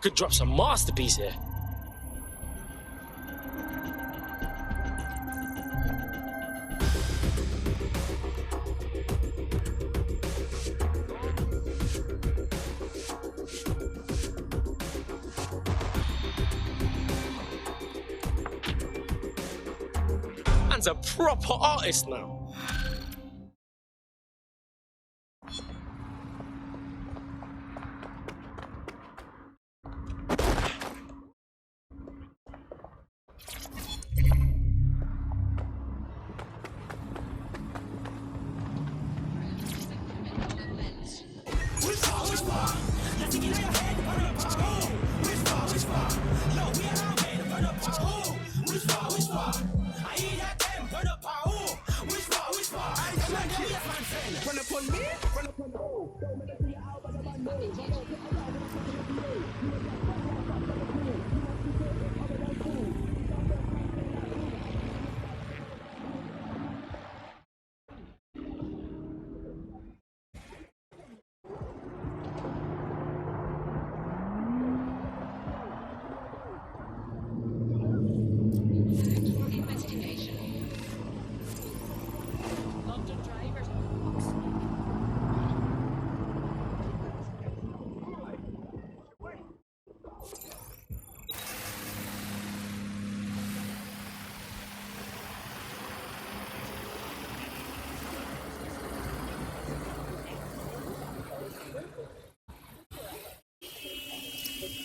could drop some masterpiece here. Man's a proper artist now.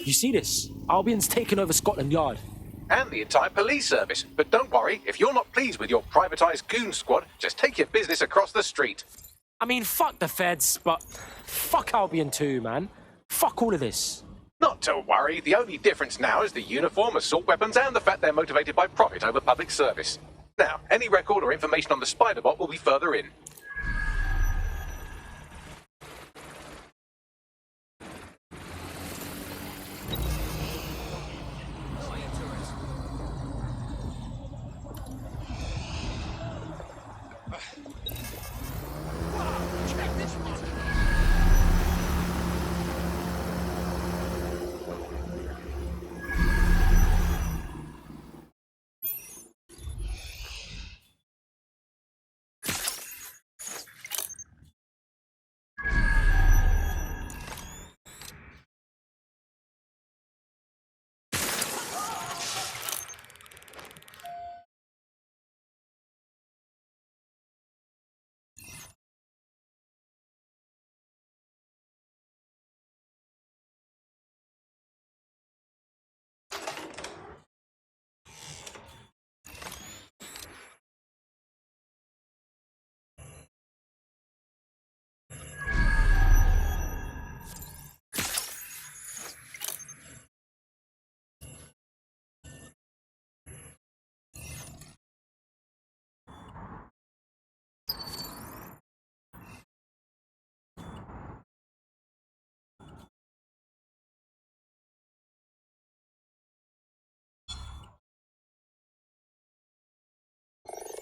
You see this? Albion's taken over Scotland Yard. And the entire police service. But don't worry, if you're not pleased with your privatised goon squad, just take your business across the street. I mean, fuck the feds, but fuck Albion too, man. Fuck all of this. Not to worry, the only difference now is the uniform, assault weapons, and the fact they're motivated by profit over public service. Now, any record or information on the Spider-Bot will be further in.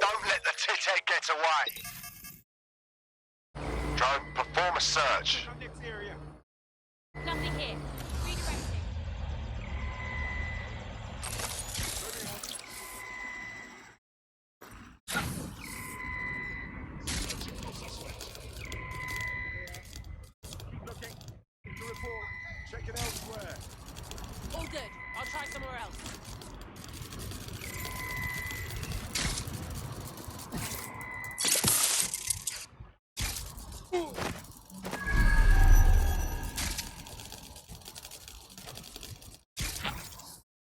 Don't let the tithead get away. Drone, perform a search. Nothing here. Redirecting. Keep looking. To report. Check it elsewhere. All good. I'll try somewhere else.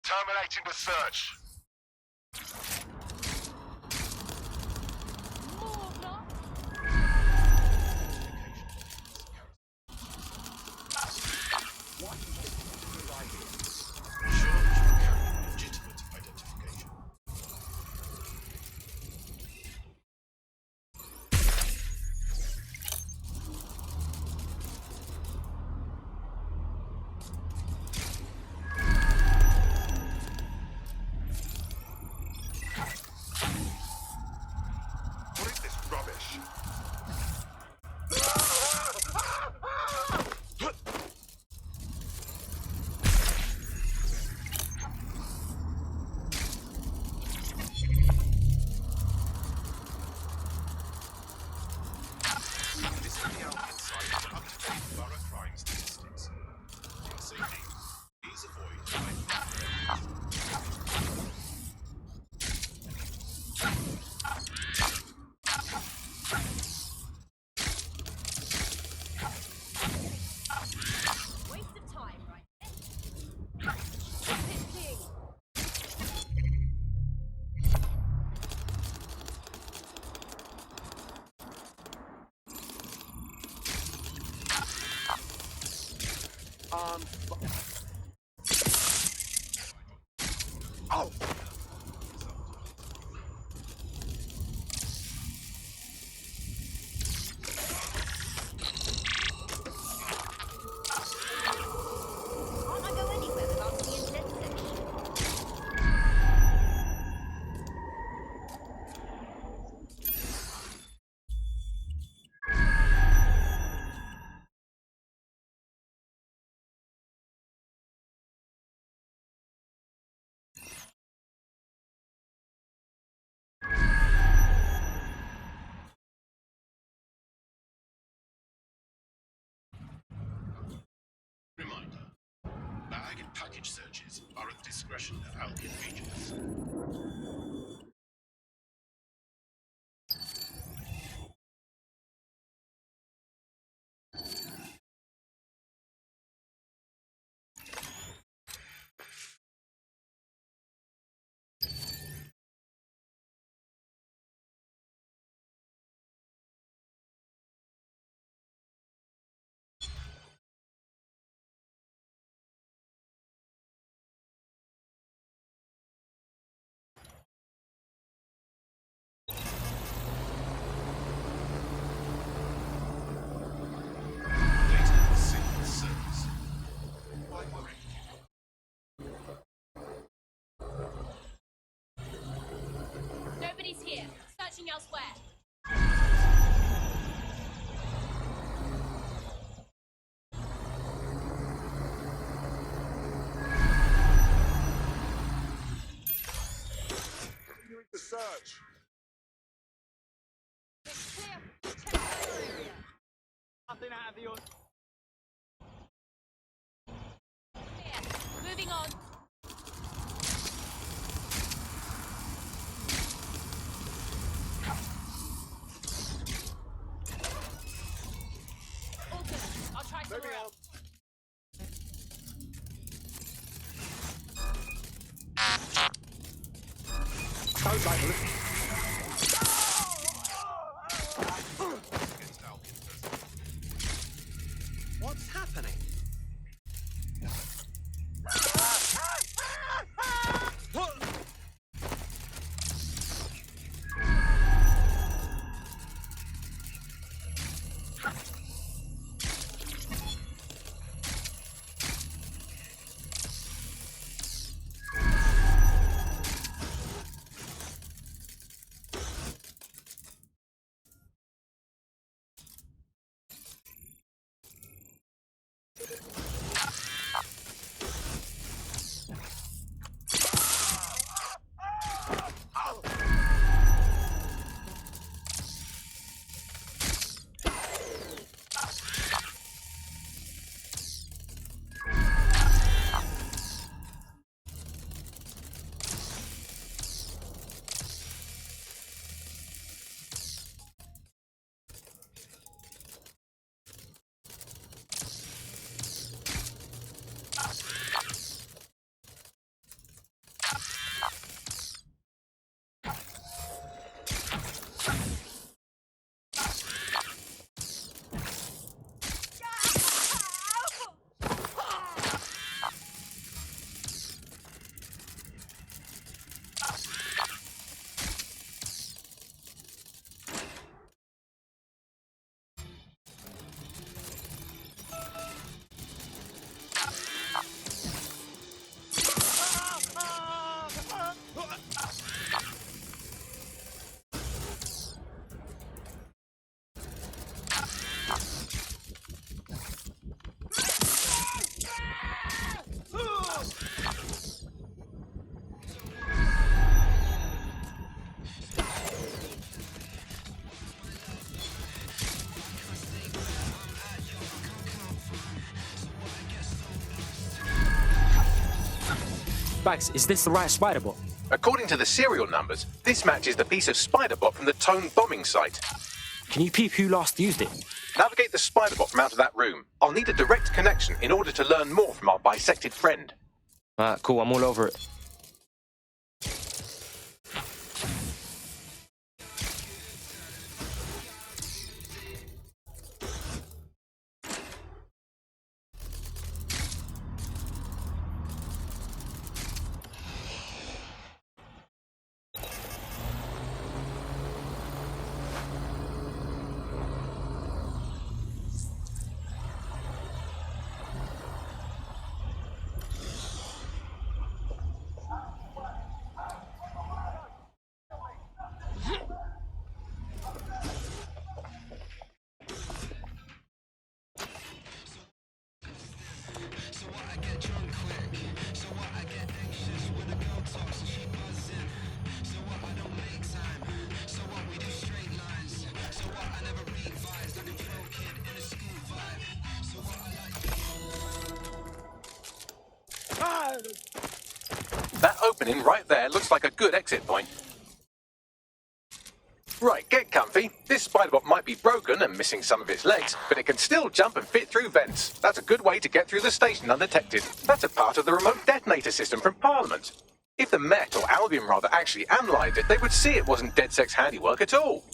Terminating the search. More block. Legitimate identification. Oh! Can't I go anywhere without being censored? Reminder: bag and package searches are at the discretion of Albion Regents. Data signal service. Why worry? Nobody's here. Searching elsewhere. Continuing the search. Nothing out of the ordinary. Clear. Moving on. All good. I'll try somewhere Moving on. else. Sounds like Against Albion presence. What's happening? Bags, is this the right spider bot? According to the serial numbers, this matches the piece of spider-bot from the Tone bombing site. Can you peep who last used it? Navigate the spider-bot from out of that room. I'll need a direct connection in order to learn more from our bisected friend. Alright, cool, I'm all over it. That opening right there looks like a good exit point. Right, get comfy. This spiderbot might be broken and missing some of its legs, but it can still jump and fit through vents. That's a good way to get through the station undetected. That's a part of the remote detonator system from Parliament. If the Met, or Albion rather, actually analysed it, they would see it wasn't DedSec's handiwork at all.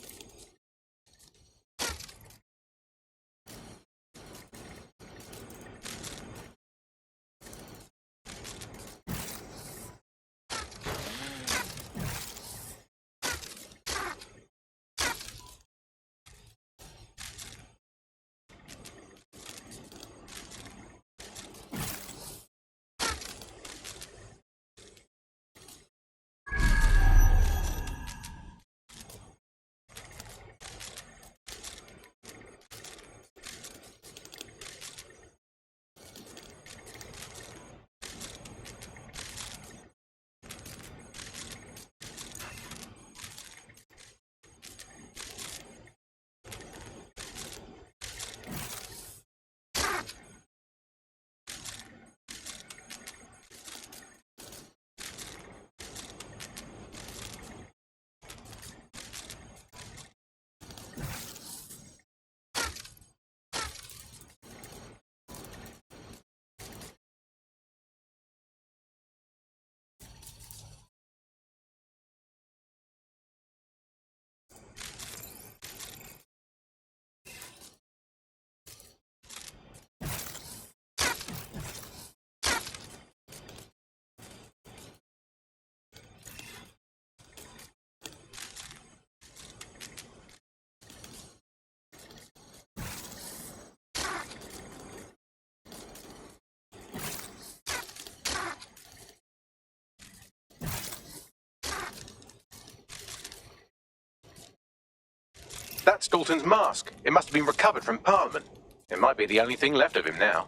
That's Dalton's mask. It must have been recovered from Parliament. It might be the only thing left of him now.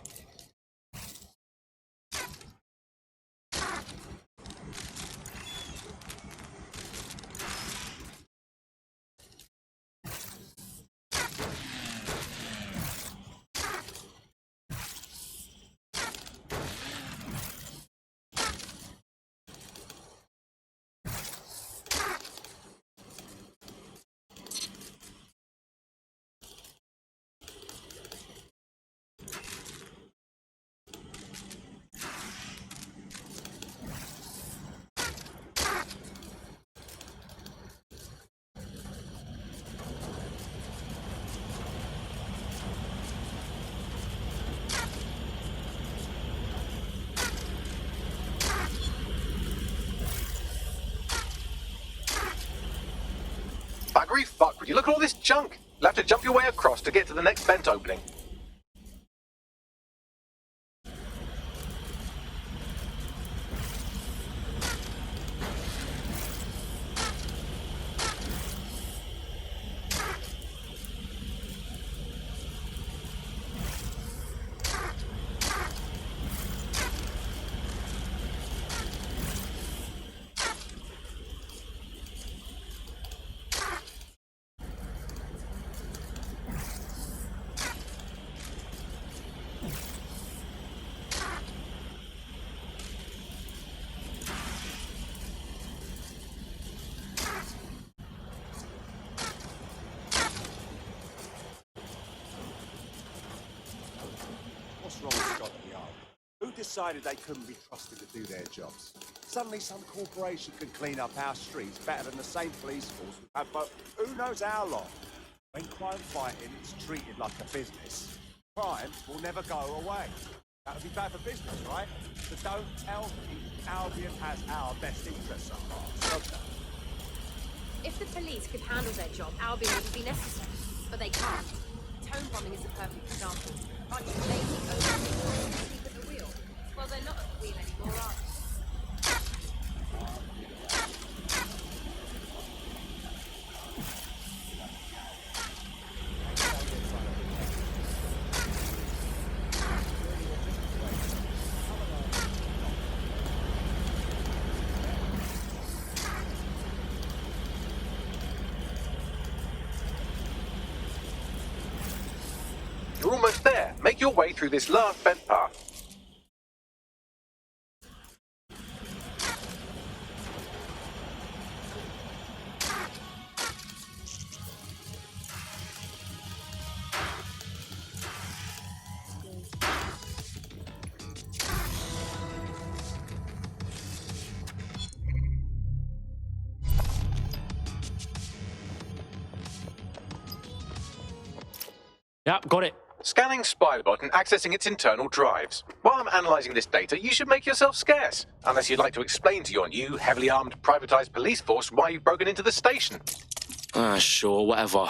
Buggery fuck, would you look at all this junk? You'll have to jump your way across to get to the next vent opening. What's wrong with Scotland Yard? Who decided they couldn't be trusted to do their jobs? Suddenly some corporation could clean up our streets better than the same police force we've had for who knows how long. When crime fighting is treated like a business, crime will never go away. That would be bad for business, right? So don't tell me Albion has our best interests at heart. If the police could handle their job, Albion wouldn't be necessary. But they can't. Tone bombing is a perfect example. Bunch of lazy owners asleep at the wheel. Well, they're not at the wheel anymore, are they? your way through this last vent path. Yep, got it. Scanning Spiderbot and accessing its internal drives. While I'm analysing this data, you should make yourself scarce. Unless you'd like to explain to your new, heavily armed, privatised police force why you've broken into the station. Sure, whatever.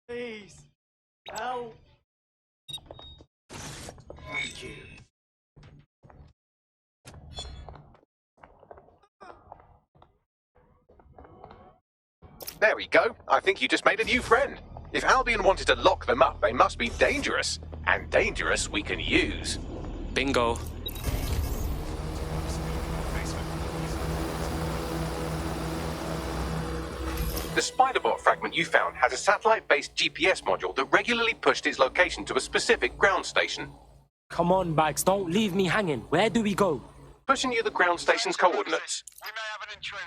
Please, help. Thank you. There we go. I think you just made a new friend. If Albion wanted to lock them up, they must be dangerous. And dangerous we can use. Bingo. The Spiderbot fragment you found has a satellite-based GPS module that regularly pushed its location to a specific ground station. Come on, Bags, don't leave me hanging. Where do we go? Pushing you the ground station's coordinates. We may have an intruder.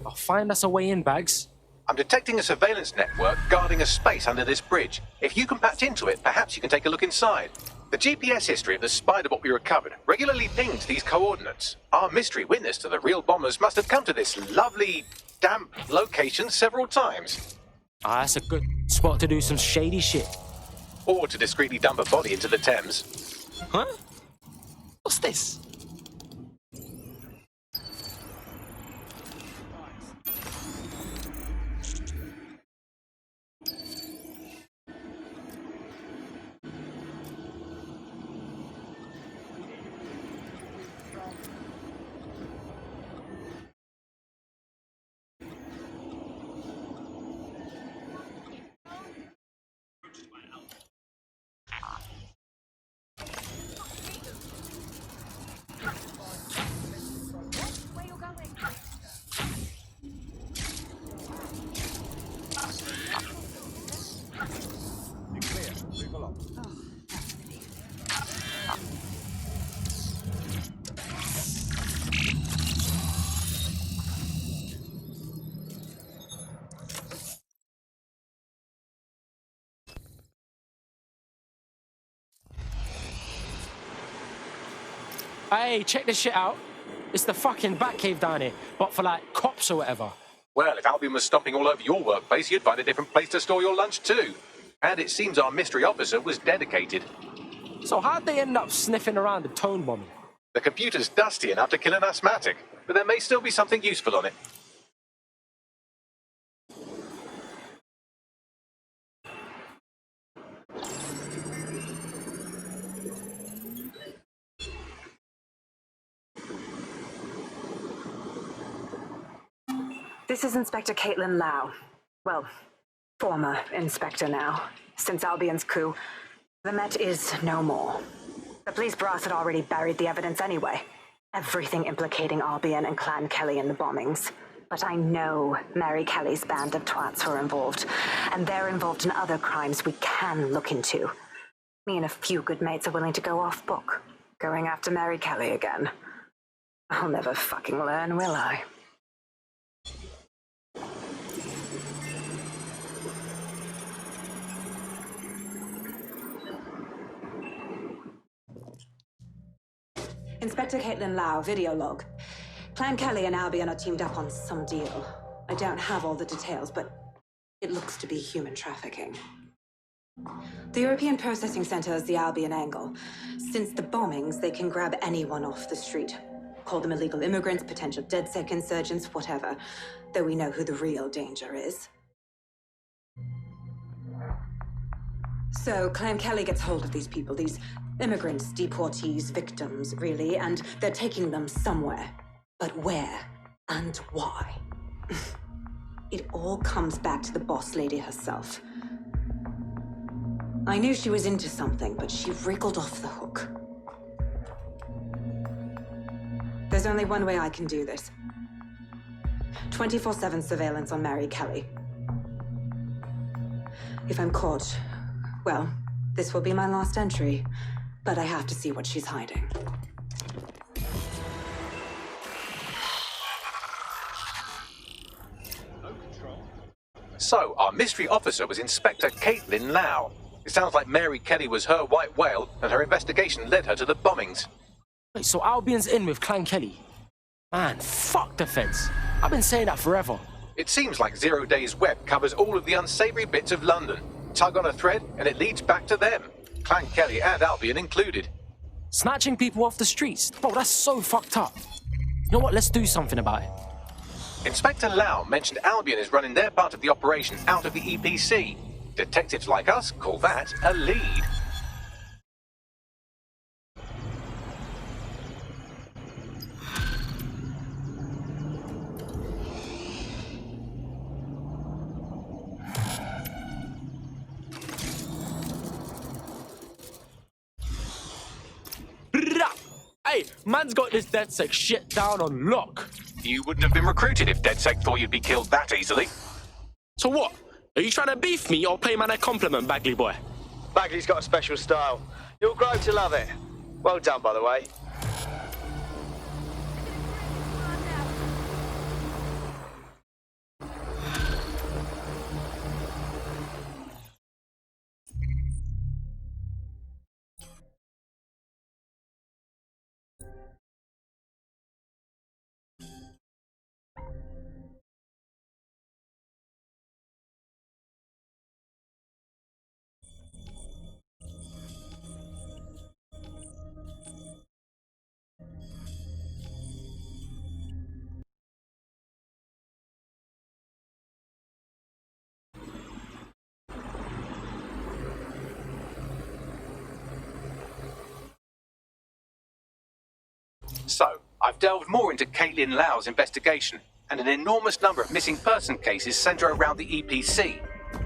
Oh, find us a way in, Bags. I'm detecting a surveillance network guarding a space under this bridge. If you can patch into it, perhaps you can take a look inside. The GPS history of the Spiderbot we recovered regularly pings these coordinates. Our mystery witness to the real bombers must have come to this lovely, damp location several times. Ah, that's a good spot to do some shady shit. Or to discreetly dump a body into the Thames. Huh? What's this? Where you're going? You're clear. Move along. Hey, check this shit out. It's the fucking Batcave down here, but for like cops or whatever. Well, if Albion was stomping all over your workplace, you'd find a different place to store your lunch too. And it seems our mystery officer was dedicated. So how'd they end up sniffing around the tone bombing? The computer's dusty enough to kill an asthmatic, but there may still be something useful on it. This is Inspector Caitlin Lau. Well, former inspector now. Since Albion's coup, the Met is no more. The police brass had already buried the evidence anyway. Everything implicating Albion and Clan Kelly in the bombings. But I know Mary Kelly's band of twats were involved, and they're involved in other crimes we can look into. Me and a few good mates are willing to go off book, going after Mary Kelly again. I'll never fucking learn, will I? Inspector Caitlin Lau, video log. Clan Kelly and Albion are teamed up on some deal. I don't have all the details, but it looks to be human trafficking. The European Processing Center is the Albion angle. Since the bombings, they can grab anyone off the street. Call them illegal immigrants, potential DedSec insurgents, whatever. Though we know who the real danger is. So, Clan Kelly gets hold of these people, these immigrants, deportees, victims, really, and they're taking them somewhere. But where and why? It all comes back to the boss lady herself. I knew she was into something, but she wriggled off the hook. There's only one way I can do this. 24/7 surveillance on Mary Kelly. If I'm caught, well, this will be my last entry. But I have to see what she's hiding. So, our mystery officer was Inspector Caitlin Lau. It sounds like Mary Kelly was her white whale, and her investigation led her to the bombings. Wait, so Albion's in with Clan Kelly? Man, fuck the feds. I've been saying that forever. It seems like 0 Days Web covers all of the unsavory bits of London. Tug on a thread, and it leads back to them. Clan Kelly and Albion included. Snatching people off the streets? Bro, that's so fucked up. You know what? Let's do something about it. Inspector Lau mentioned Albion is running their part of the operation out of the EPC. Detectives like us call that a lead. Hey, man's got this DedSec shit down on lock. You wouldn't have been recruited if DedSec thought you'd be killed that easily. So what? Are you trying to beef me or pay man a compliment, Bagley boy? Bagley's got a special style. You'll grow to love it. Well done, by the way. So, I've delved more into Caitlin Lau's investigation, and an enormous number of missing person cases centre around the EPC.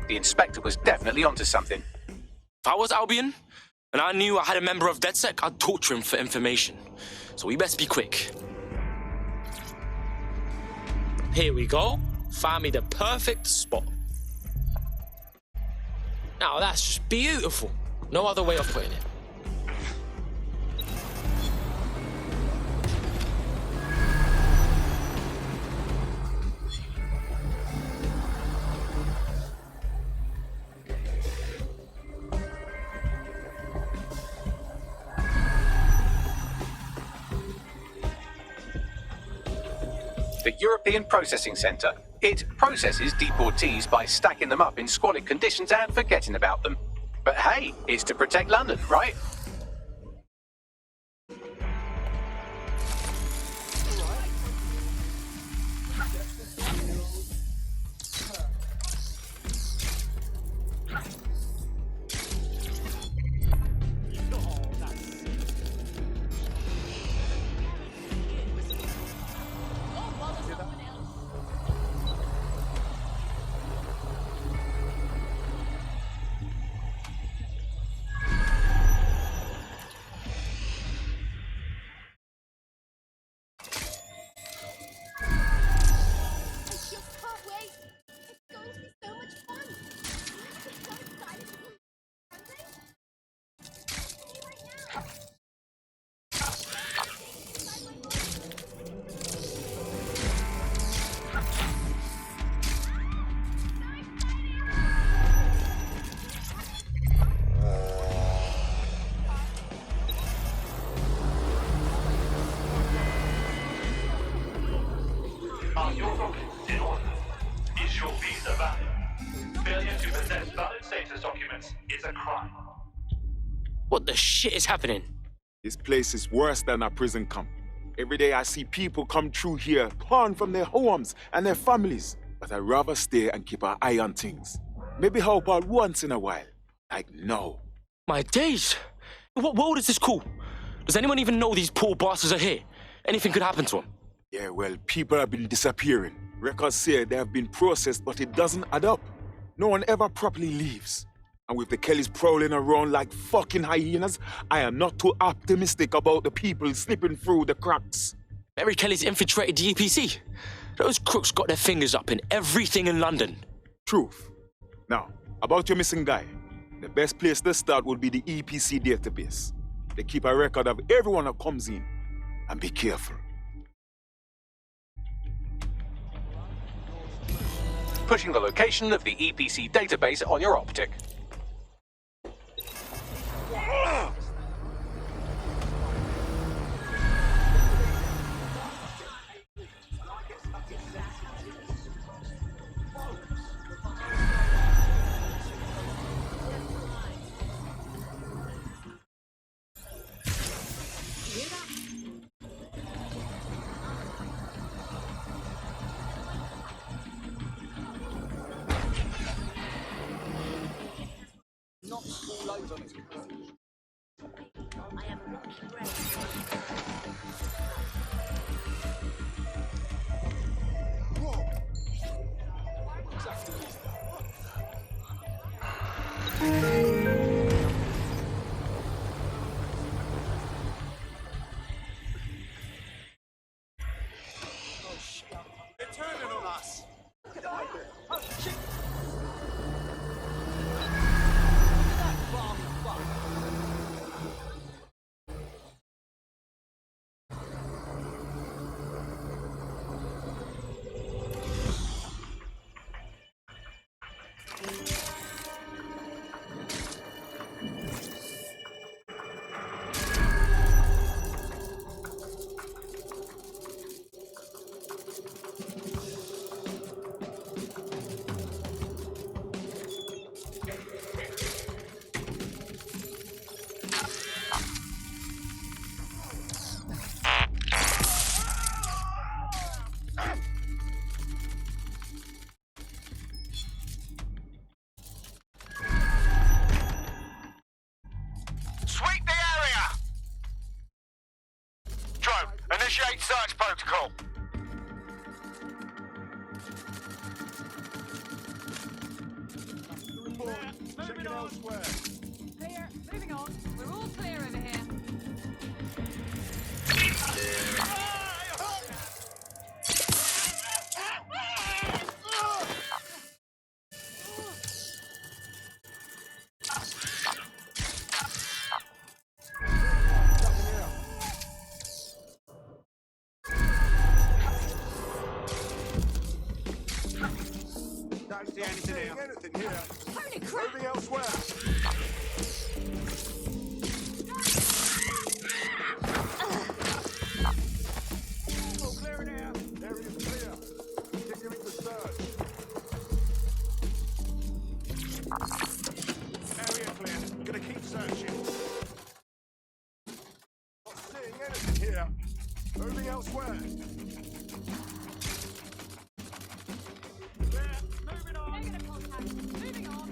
The inspector was definitely onto something. If I was Albion, and I knew I had a member of DedSec, I'd torture him for information. So we best be quick. Here we go. Find me the perfect spot. Now that's just beautiful. No other way of putting it. The European Processing Centre. It processes deportees by stacking them up in squalid conditions and forgetting about them. But hey, it's to protect London, right? Are your documents in order? Is your visa valid? Failure to possess valid status documents is a crime. What the shit is happening? This place is worse than a prison camp. Every day I see people come through here, torn from their homes and their families. But I'd rather stay and keep an eye on things. Maybe help out once in a while. Like now. My days! What world is this cool? Does anyone even know these poor bastards are here? Anything could happen to them. Yeah, well, people have been disappearing. Records say they have been processed, but it doesn't add up. No one ever properly leaves. And with the Kellys prowling around like fucking hyenas, I am not too optimistic about the people slipping through the cracks. Mary Kelly's infiltrated the EPC. Those crooks got their fingers up in everything in London. Truth. Now, about your missing guy. The best place to start would be the EPC database. They keep a record of everyone that comes in. And be careful. Pushing the location of the EPC database on your optic. Initiate search protocol. Moving on. Clear. Moving on. We're all clear over here. Don't see anything here. Holy crap! Moving elsewhere. All clear in here. Area's clear. Continuing the search. Area clear. Gonna keep searching. Not seeing anything here. Moving elsewhere. Moving on. Negative contact. Moving on.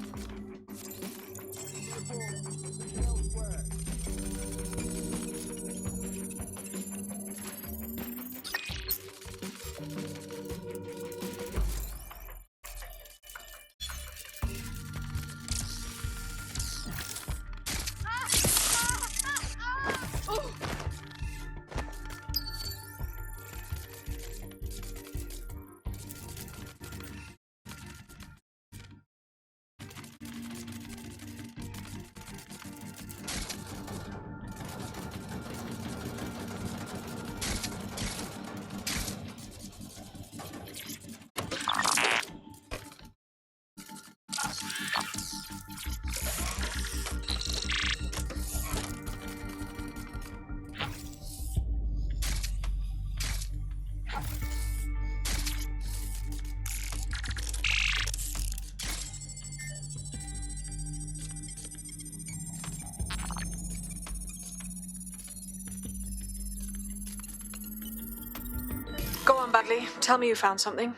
on, Badley. Tell me you found something.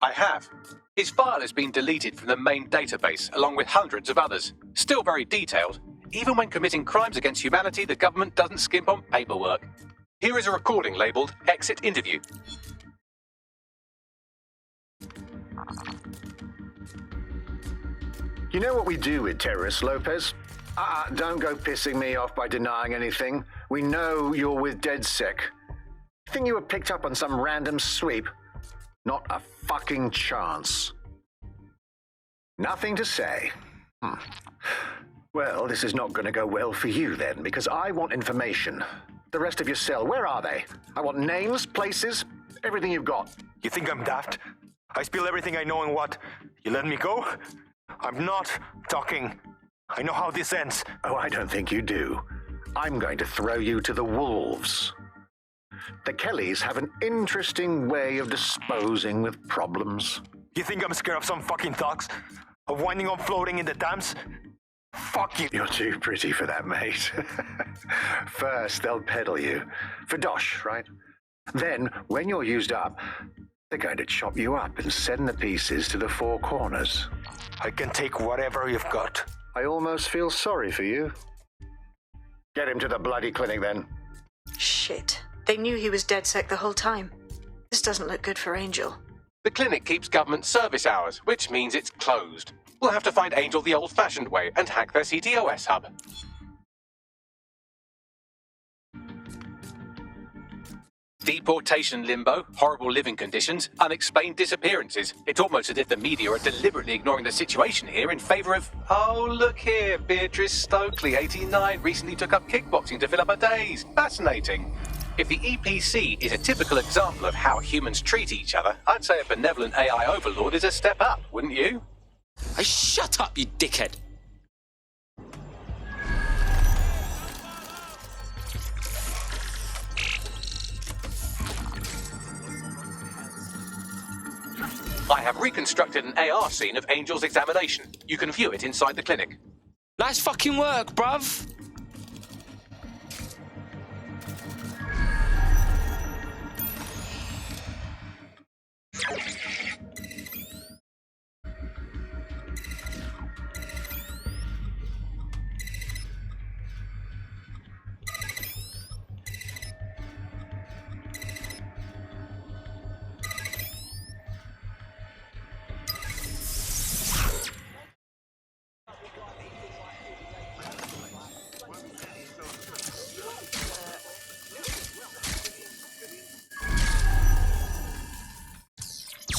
I have. His file has been deleted from the main database, along with hundreds of others. Still very detailed. Even when committing crimes against humanity, the government doesn't skimp on paperwork. Here is a recording labelled Exit Interview. You know what we do with terrorists, Lopez? Don't go pissing me off by denying anything. We know you're with DedSec. Think you were picked up on some random sweep? Not a fucking chance. Nothing to say. Well, this is not going to go well for you then, because I want information. The rest of your cell, where are they? I want names, places, everything you've got. You think I'm daft? I spill everything I know and what? You let me go? I'm not talking. I know how this ends. Oh, I don't think you do. I'm going to throw you to the wolves. The Kellys have an interesting way of disposing with problems. You think I'm scared of some fucking thugs? Of winding up floating in the dams? Fuck you. You're too pretty for that, mate. First, they'll peddle you. For dosh, right? Then, when you're used up, they're going to chop you up and send the pieces to the four corners. I can take whatever you've got. I almost feel sorry for you. Get him to the bloody clinic, then. Shit. They knew he was DedSec the whole time. This doesn't look good for Angel. The clinic keeps government service hours, which means it's closed. We'll have to find Angel the old-fashioned way and hack their CTOS hub. Deportation limbo, horrible living conditions, unexplained disappearances. It's almost as if the media are deliberately ignoring the situation here in favour of... Oh, look here, Beatrice Stokely, 89, recently took up kickboxing to fill up her days. Fascinating. If the EPC is a typical example of how humans treat each other, I'd say a benevolent AI overlord is a step up, wouldn't you? Hey, shut up, you dickhead. I have reconstructed an AR scene of Angel's examination. You can view it inside the clinic. Nice fucking work, bruv.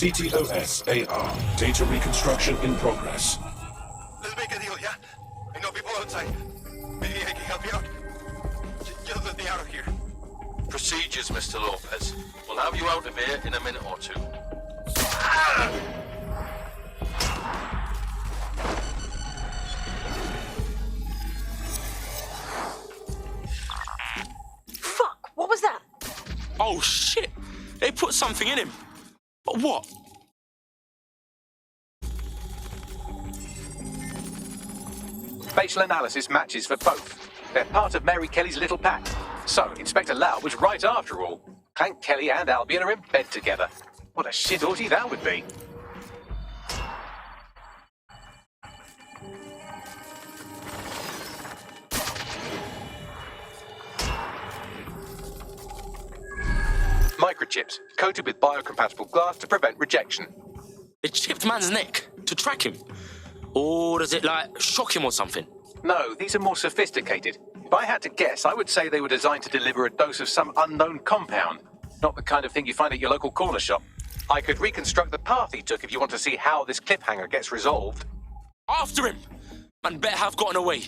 CTOS AR. Data reconstruction in progress. Let's make a deal, yeah? I know people outside. Maybe I can help you out. Just let me out of here. Procedures, Mr. Lopez. We'll have you out of here in a minute or two. Fuck! What was that? Oh, shit. They put something in him. But what? Facial analysis matches for both. They're part of Mary Kelly's little pack. So, Inspector Lau was right after all. Clank Kelly and Albion are in bed together. What a shit orgy that would be. Microchips, coated with biocompatible glass to prevent rejection. It chipped man's neck to track him? Or does it, like, shock him or something? No, these are more sophisticated. If I had to guess, I would say they were designed to deliver a dose of some unknown compound. Not the kind of thing you find at your local corner shop. I could reconstruct the path he took if you want to see how this cliffhanger gets resolved. After him! Man better have gotten away.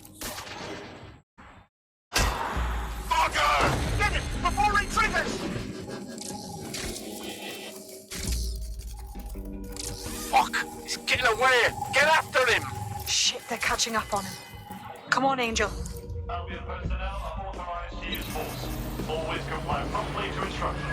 Fucker! Get it before he triggers! Fuck! He's getting away! Get after him! Shit, they're catching up on him. Come on, Angel. Albion personnel are authorized to use force. Always comply promptly to instructions.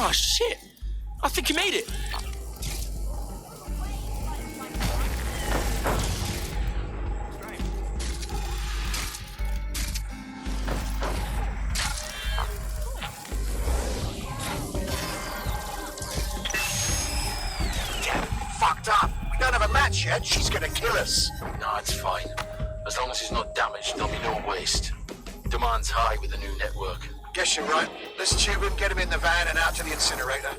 Oh shit! I think he made it. Fucked up. We don't have a match yet. She's gonna kill us. No, it's fine. As long as he's not damaged, there'll be no waste. Demand's high with the new network. Guess you're right. Let's tube him, get him in the van and out to the incinerator.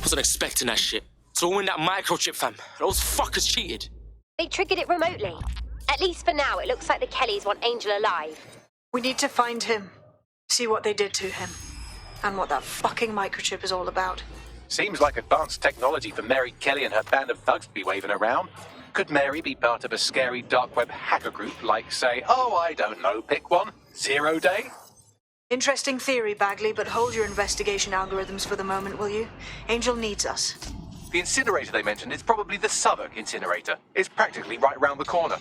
Wasn't expecting that shit. So in that microchip, fam. Those fuckers cheated. They triggered it remotely. At least for now, it looks like the Kellys want Angel alive. We need to find him, see what they did to him, and what that fucking microchip is all about. Seems like advanced technology for Mary Kelly and her band of thugs to be waving around. Could Mary be part of a scary dark web hacker group like, say, oh, I don't know, pick one, 0 Day? Interesting theory, Bagley, but hold your investigation algorithms for the moment, will you? Angel needs us. The incinerator they mentioned is probably the Southwark incinerator. It's practically right round the corner.